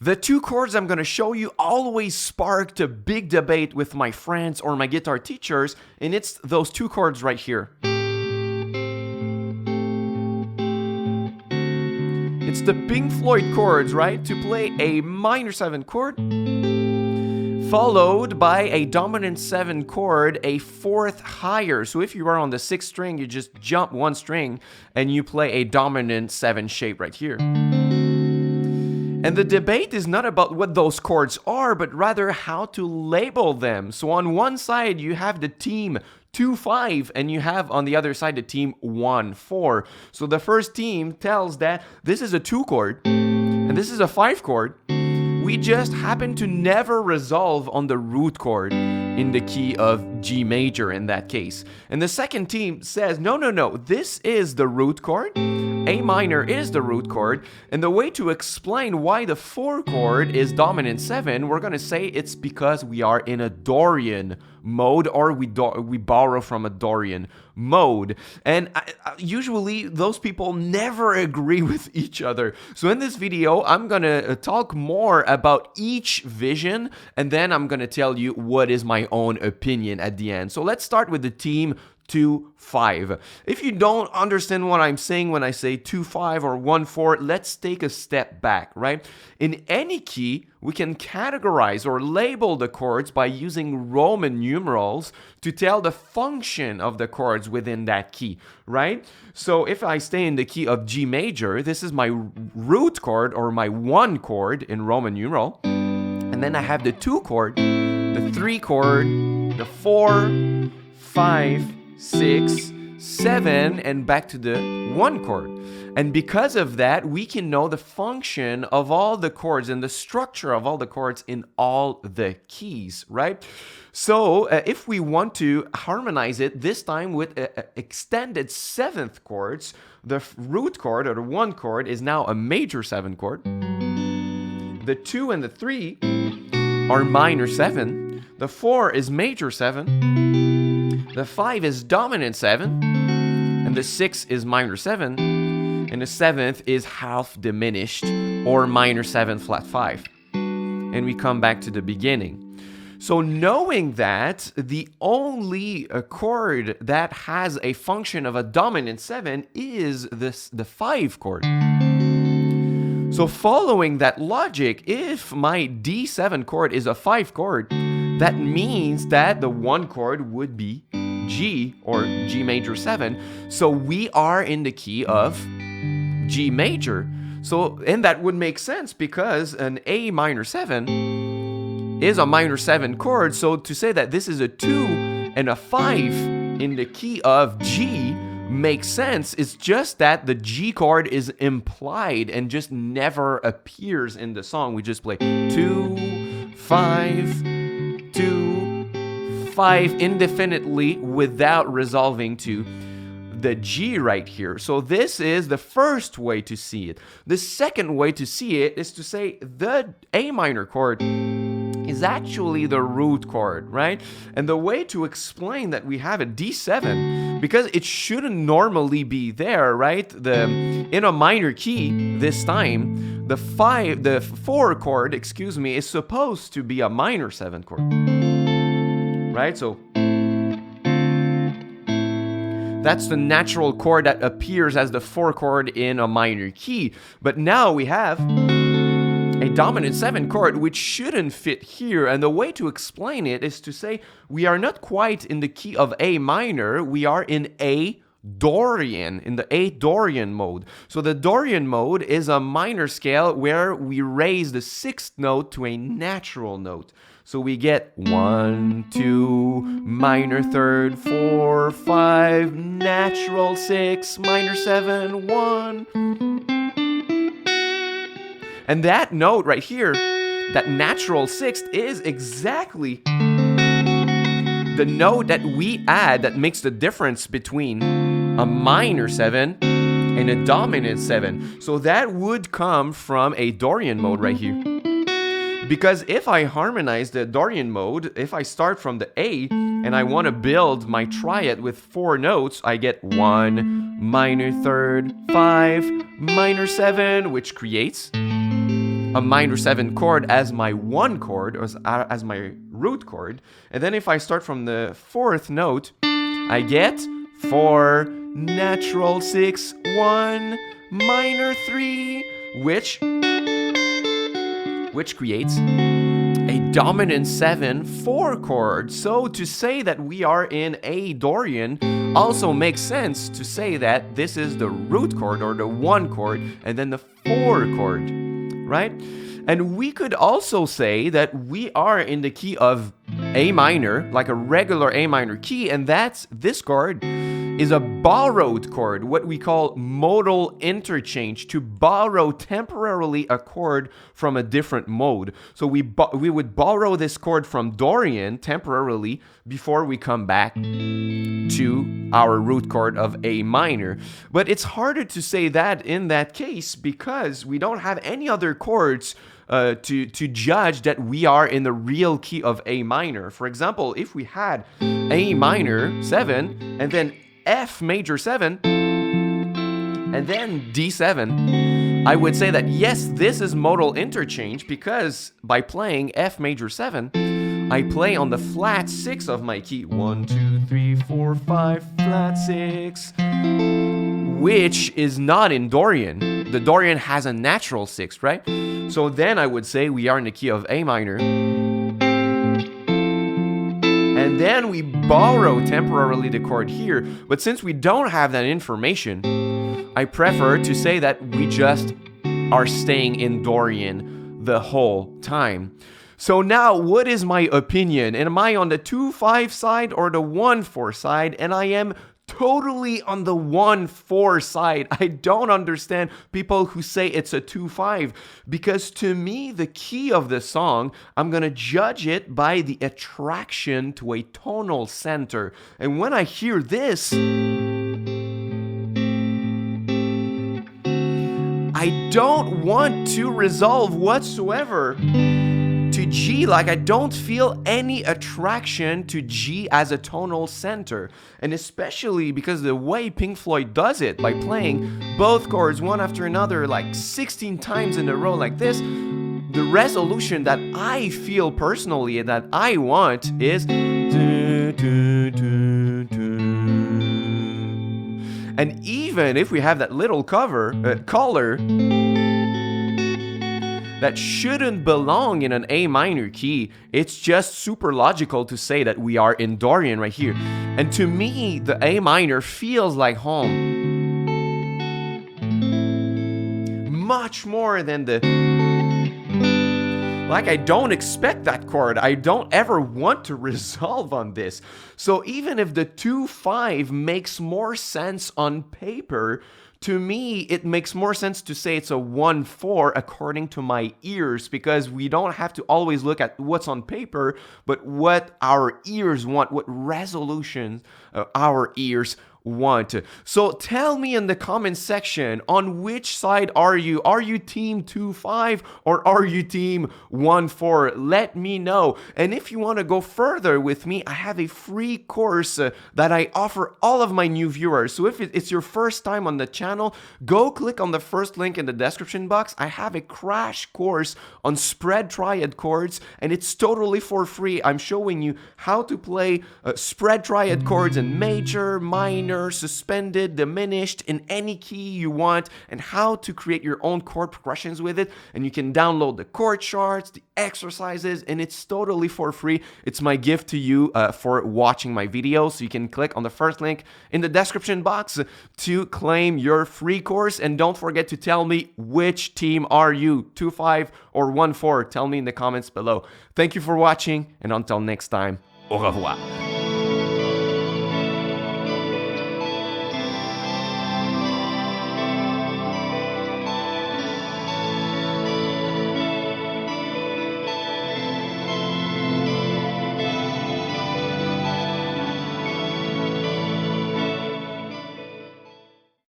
The two chords I'm going to show you always sparked a big debate with my friends or my guitar teachers, and it's those two chords right here. It's the Pink Floyd chords, right? To play a minor 7 chord, followed by a dominant 7 chord, a fourth higher. So if you are on the 6th string, you just jump one string and you play a dominant 7 shape right here. And the debate is not about what those chords are, but rather how to label them. So on one side, you have the team 2-5, and you have on the other side the team 1-4. So the first team tells that this is a 2 chord, and this is a 5 chord. We just happen to never resolve on the root chord in the key of G major in that case. And the second team says, no, this is the root chord. A minor is the root chord, and the way to explain why the 4 chord is dominant 7, we're going to say it's because we are in a Dorian mode, or we borrow from a Dorian mode. And usually those people never agree with each other. So in this video, I'm going to talk more about each vision, and then I'm going to tell you what is my own opinion at the end. So let's start with the team 2-5. If you don't understand what I'm saying when I say 2-5 or 1-4, let's take a step back, right? In any key, we can categorize or label the chords by using Roman numerals to tell the function of the chords within that key, right? So if I stay in the key of G major, this is my root chord or my 1 chord in Roman numeral. And then I have the 2 chord, the 3 chord, the 4, 5, 6, 7, and back to the 1 chord. And because of that, we can know the function of all the chords and the structure of all the chords in all the keys, right? So if we want to harmonize it, this time with extended 7th chords, the root chord or the 1 chord is now a major 7 chord. The 2 and the 3 are minor 7. The 4 is major 7. The 5 is dominant 7, and the 6 is minor 7, and the 7th is half diminished, or minor 7 flat 5. And we come back to the beginning. So knowing that the only chord that has a function of a dominant 7 is the 5 chord. So following that logic, if my D7 chord is a 5 chord, that means that the 1 chord would be G or G major 7. So we are in the key of G major. So, and that would make sense because an A minor 7 is a minor 7 chord. So to say that this is a 2 and a 5 in the key of G makes sense. It's just that the G chord is implied and just never appears in the song. We just play 2, 5, 2, 5 indefinitely without resolving to the G right here. So this is the first way to see it. The second way to see it is to say the A minor chord is actually the root chord, right? And the way to explain that we have a D7, because it shouldn't normally be there, right? In a minor key this time, the 4 chord, is supposed to be a minor 7 chord, right? So that's the natural chord that appears as the 4 chord in a minor key. But now we have a dominant 7 chord which shouldn't fit here, and the way to explain it is to say we are not quite in the key of A minor, we are in A Dorian, in the A Dorian mode. So the Dorian mode is a minor scale where we raise the 6th note to a natural note. So we get 1, 2, minor 3rd, 4, 5, natural 6, minor 7, 1. And that note right here, that natural 6th, is exactly the note that we add that makes the difference between a minor 7 and a dominant 7. So that would come from a Dorian mode right here. Because if I harmonize the Dorian mode, if I start from the A and I want to build my triad with 4 notes, I get 1, minor 3rd, 5, minor 7, which creates a minor 7 chord as my 1 chord, or as my root chord. And then if I start from the 4th note, I get 4, natural 6, 1, minor 3, which creates a dominant 7 4 chord. So to say that we are in A Dorian also makes sense to say that this is the root chord or the 1 chord and then the 4 chord, right? And we could also say that we are in the key of A minor, like a regular A minor key, and that's this chord is a borrowed chord, what we call modal interchange, to borrow temporarily a chord from a different mode. So we would borrow this chord from Dorian temporarily before we come back to our root chord of A minor. But it's harder to say that in that case because we don't have any other chords to judge that we are in the real key of A minor. For example, if we had A minor 7 and then F major 7 and then D7, I would say that yes, this is modal interchange because by playing F major 7, I play on the flat 6 of my key. 1, 2, 3, 4, 5, flat 6, which is not in Dorian. The Dorian has a natural 6, right? So then I would say we are in the key of A minor. And then we borrow temporarily the chord here. But since we don't have that information, I prefer to say that we just are staying in Dorian the whole time. So now, what is my opinion? Am I on the 2-5 side or the 1-4 side? And I am totally on the 1-4 side. I don't understand people who say it's a 2-5 because to me, the key of the song, I'm going to judge it by the attraction to a tonal center. And when I hear this, I don't want to resolve whatsoever to G. Like I don't feel any attraction to G as a tonal center, and especially because the way Pink Floyd does it by playing both chords one after another like 16 times in a row like this, the resolution that I feel personally and that I want is and even if we have that little color that shouldn't belong in an A minor key, it's just super logical to say that we are in Dorian right here. And to me, the A minor feels like home. Much more than the... Like, I don't expect that chord. I don't ever want to resolve on this. So even if the 2-5 makes more sense on paper, to me, it makes more sense to say it's a 1-4 according to my ears, because we don't have to always look at what's on paper, but what our ears want, what resolution our ears want. So tell me in the comment section, on which side are you? Are you team 2-5 or are you team 1-4? Let me know. And if you want to go further with me, I have a free course that I offer all of my new viewers. So if it's your first time on the channel, go click on the first link in the description box. I have a crash course on spread triad chords, and it's totally for free. I'm showing you how to play spread triad chords in major, minor, suspended, diminished, in any key you want, and how to create your own chord progressions with it. And you can download the chord charts, the exercises, and it's totally for free. It's my gift to you for watching my videos. So you can click on the first link in the description box to claim your free course. And don't forget to tell me which team are you, 2-5 or 1-4. Tell me in the comments below. Thank you for watching, and until next time, au revoir.